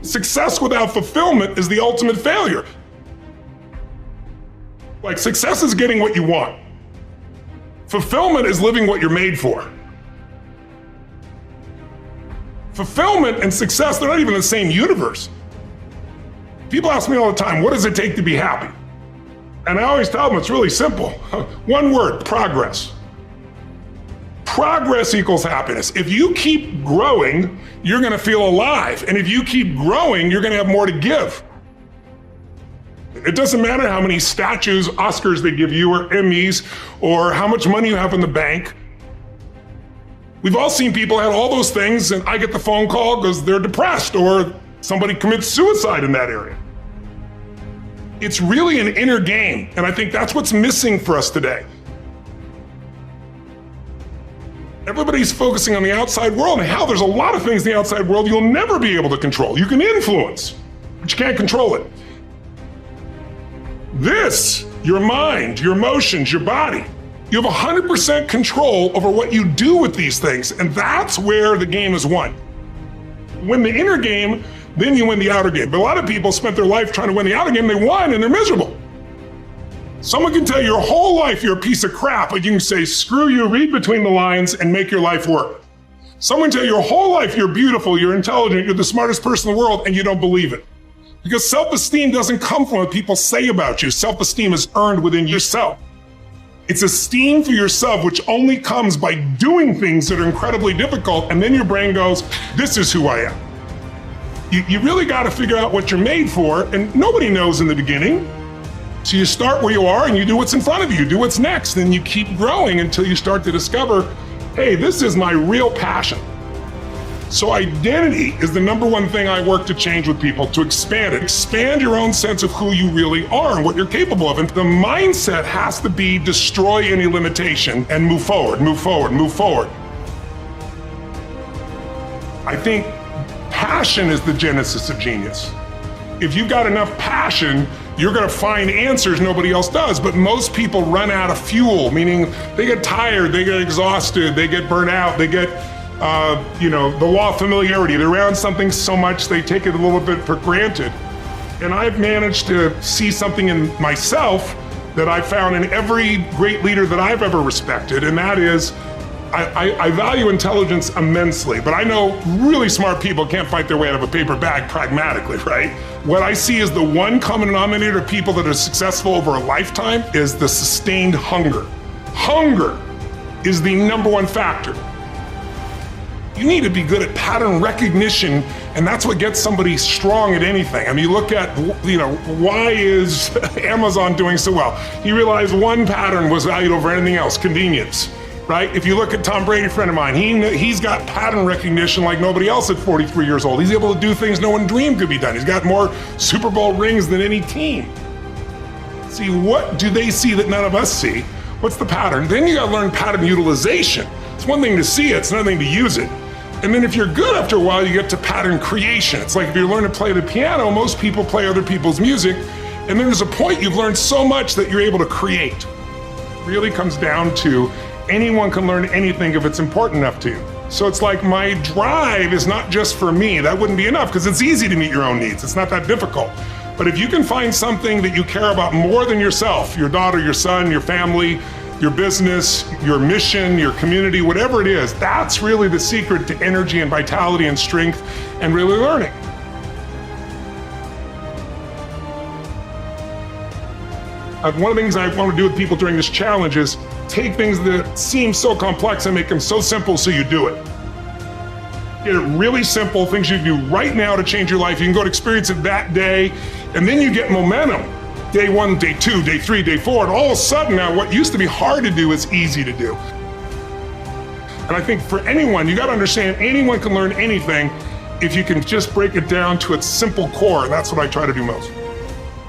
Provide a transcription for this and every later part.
Success without fulfillment is the ultimate failure. Like, success is getting what you want. Fulfillment is living what you're made for. Fulfillment and success, they're not even the same universe. People ask me all the time, what does it take to be happy? And I always tell them it's really simple. One word, progress. Progress equals happiness. If you keep growing, you're gonna feel alive. And if you keep growing, you're gonna have more to give. It doesn't matter how many statues, Oscars they give you, or Emmys, or how much money you have in the bank. We've all seen people have all those things, and I get the phone call because they're depressed, or somebody commits suicide in that area. It's really an inner game, and I think that's what's missing for us today. Everybody's focusing on the outside world, and how there's a lot of things in the outside world you'll never be able to control. You can influence, but you can't control it. This, your mind, your emotions, your body, you have 100% control over what you do with these things, and that's where the game is won. Win the inner game, then you win the outer game. But a lot of people spent their life trying to win the outer game, they won and they're miserable. Someone can tell you your whole life you're a piece of crap, but you can say, screw you, read between the lines and make your life work. Someone can tell you your whole life you're beautiful, you're intelligent, you're the smartest person in the world, and you don't believe it. Because self-esteem doesn't come from what people say about you. Self-esteem is earned within yourself. It's esteem for yourself, which only comes by doing things that are incredibly difficult, and then your brain goes, this is who I am. You really gotta figure out what you're made for, and nobody knows in the beginning. So you start where you are and you do what's in front of you, do what's next, and you keep growing until you start to discover, hey, this is my real passion. So identity is the number one thing I work to change with people, to expand it. Expand your own sense of who you really are and what you're capable of. And the mindset has to be destroy any limitation and move forward, move forward, move forward. I think passion is the genesis of genius. If you've got enough passion, you're gonna find answers nobody else does, but most people run out of fuel, meaning they get tired, they get exhausted, they get burnt out, they get the law of familiarity. They're around something so much they take it a little bit for granted. And I've managed to see something in myself that I found in every great leader that I've ever respected, and that is, I value intelligence immensely, but I know really smart people can't fight their way out of a paper bag pragmatically, right? What I see as the one common denominator of people that are successful over a lifetime is the sustained hunger. Hunger is the number one factor. You need to be good at pattern recognition, and that's what gets somebody strong at anything. I mean, you look at, why is Amazon doing so well? You realize one pattern was valued over anything else, convenience, right? If you look at Tom Brady, a friend of mine, he's got pattern recognition like nobody else at 43 years old. He's able to do things no one dreamed could be done. He's got more Super Bowl rings than any team. See, what do they see that none of us see? What's the pattern? Then you gotta learn pattern utilization. It's one thing to see it, it's another thing to use it. And then if you're good after a while, you get to pattern creation. It's like if you learn to play the piano, most people play other people's music, and then there's a point you've learned so much that you're able to create. It really comes down to anyone can learn anything if it's important enough to you. So it's like my drive is not just for me. That wouldn't be enough because it's easy to meet your own needs. It's not that difficult. But if you can find something that you care about more than yourself, your daughter, your son, your family, your business, your mission, your community, whatever it is, that's really the secret to energy and vitality and strength and really learning. One of the things I want to do with people during this challenge is take things that seem so complex and make them so simple so you do it. Get it really simple, things you can do right now to change your life. You can go to experience it that day, and then you get momentum. Day 1, day 2, day 3, day 4, and all of a sudden now what used to be hard to do is easy to do. And I think for anyone, you gotta understand anyone can learn anything if you can just break it down to its simple core, and that's what I try to do most.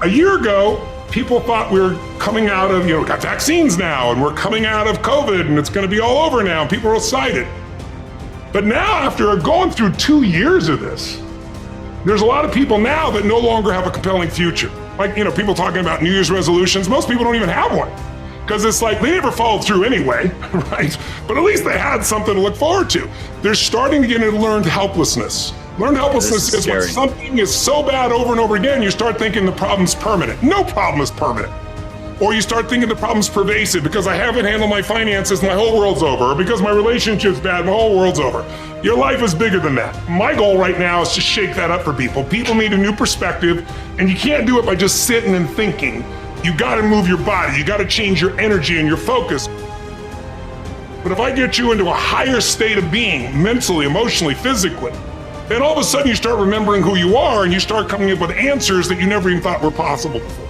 A year ago, people thought we were coming out of, we got vaccines now, and we're coming out of COVID, and it's gonna be all over now, and people are excited. But now, after going through 2 years of this, there's a lot of people now that no longer have a compelling future. Like, people talking about New Year's resolutions, most people don't even have one. Because it's like, they never followed through anyway, right? But at least they had something to look forward to. They're starting to get into learned helplessness. Learned helplessness is when something is so bad over and over again, you start thinking the problem's permanent. No problem is permanent. Or you start thinking the problem's pervasive because I haven't handled my finances, my whole world's over. Or because my relationship's bad, my whole world's over. Your life is bigger than that. My goal right now is to shake that up for people. People need a new perspective, and you can't do it by just sitting and thinking. You gotta move your body, you gotta change your energy and your focus. But if I get you into a higher state of being, mentally, emotionally, physically, then all of a sudden you start remembering who you are and you start coming up with answers that you never even thought were possible before.